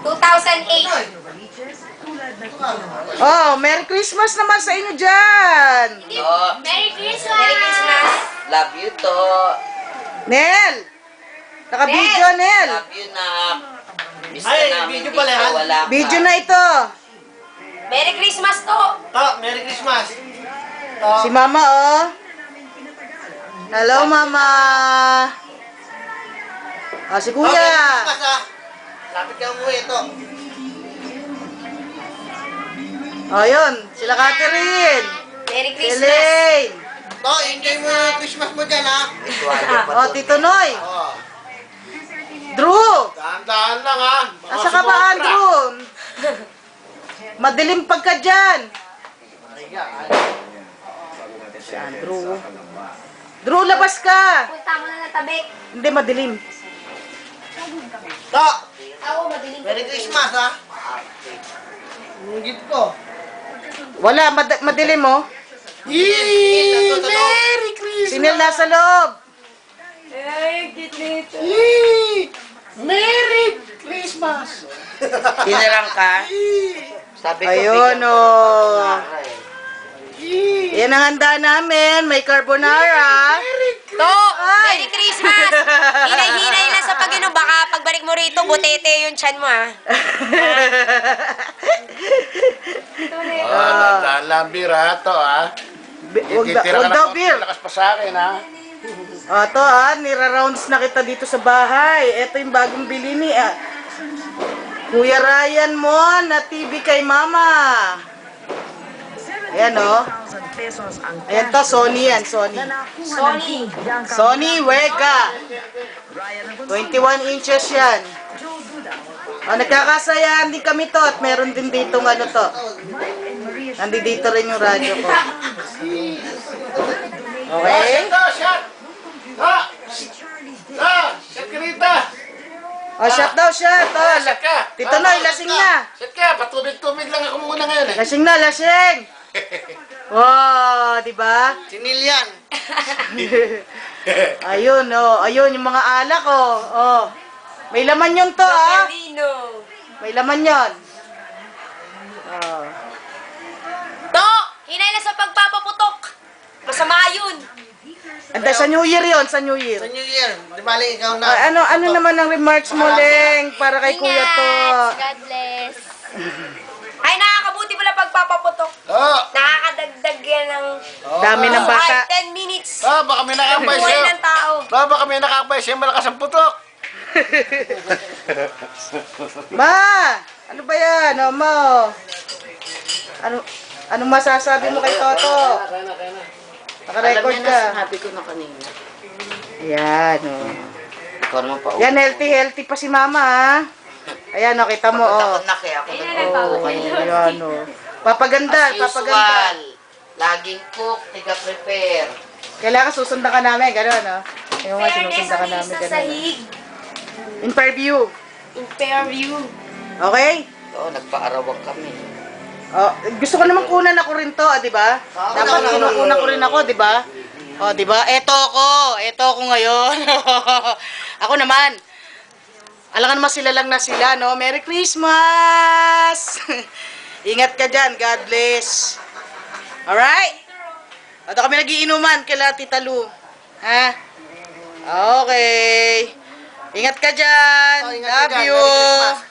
2008. Oh, Merry Christmas naman sa inyo dyan. Merry Christmas! Merry Christmas! Love you to. Nel! Naka-video, Nel. Love you na. Miss ka Ay, namin video dito, pala yan. wala ka. Video na ito. Merry Christmas to! Merry Christmas. Si Mama, oh. Hello, Mama. Ah, si Kuya. Merry Christmas, ha. Lapit ka umuwi ito. Oh, yun. Sila Catherine. Merry Christmas! Elaine. Enjoy mo yung Christmas mo dyan, ha. Oh, Tito Noy. Oh. Drew. Dahan-dahan lang, ha. Baka Asa ka ba, sumobra. Andrew? Madilim pagka dyan. Si Andrew. Drew, labas ka. Punta mo na na tabi. Hindi, madilim. Ako, madilim. Merry Christmas, ha. Yung gift ko. Wala, madilim, oh. Merry Christmas. Sinil nasa loob. Ay, cute nito. Merry Christmas. Tinirang ka? Sabi ko, Ayun, bigyan ko oh. ng pangara, eh. Yan ang handa namin. May carbonara. To! Merry Christmas! Hinay-hinay lang sa pag-inom. Baka pagbalik mo rito, butete yung tiyan mo, ha? Dahan lang bira to, ha. Huwag daw, beer. Lakas pa sa akin, ha. O, to, nira-rounds na kita dito sa bahay. Ito yung bagong bili ni Kuya Ryan mo na TV kay Mama. Ayan, oh. Ayan to, Sony yan, Sony. Sony. Sony Wega. 21 inches yan. O, nagkakasayahan din kami to at meron din dito ano to. Nandito rin yung radyo ko. Okay? Shot! Shot ka rita! O, shot daw, shot. O, Shot ka! Tito Noy, lasing na. Shot ka! Patubig-tubig lang ako muna ngayon, eh. Lasing na, lasing. Wow, di ba? Sinil yan. Ayun, oh. Ayun, yung mga alak, oh. Oh. May laman yun to, ah. Pelino. May laman yun. Oh. To! Hinay lang sa pagpapaputok. Masama yun. Anda, sa New Year yun, sa New Year. Sa New Year, di bali ikaw na. Ano naman ang remarks mo, Leng, para kay Kuya to? God bless. Ay, nakakabuti pala pagpapaputok. Nakakadagdag yan ng Dami ng bata. 10 minutes. Baka may nakakabay Buhay siya. ng tao. Baka may nakakabay siya, malakas ang putok. Ma! Ano ba yan? O, Ma, oh. Ano masasabi mo kay Toto? Naka-record ka. Sabi ko na kanina. Yan, oh. Ikaw naman pa. Yan, healthy pa si Mama, ha? Ayan, oh, kita mo, oh. Takot kaya ako Oh, ayan, oh. Papaganda, As papaganda. usual, laging cook, tiga-prepare. Kailangan susundan ka namin, gano'n, no? Yung nga, Fairness sinusundan ka ang namin, isa gano'n. sahig. Interview. In Fairview. Okay? Oo, nagpaarawang kami. Oh, gusto ko naman kunan ako rin to, di ba? Dapat kinukunan ko rin ako, di ba? Oh, di ba? Ito ako ngayon. Ako naman. Alangan naman sila lang na sila, no? Merry Christmas! Ingat ka dyan. God bless. Alright? Ito kami nagiinuman kila Tita Lu. Ha? Okay. Ingat ka dyan. Ingat ka Love dyan. you. Merry Christmas.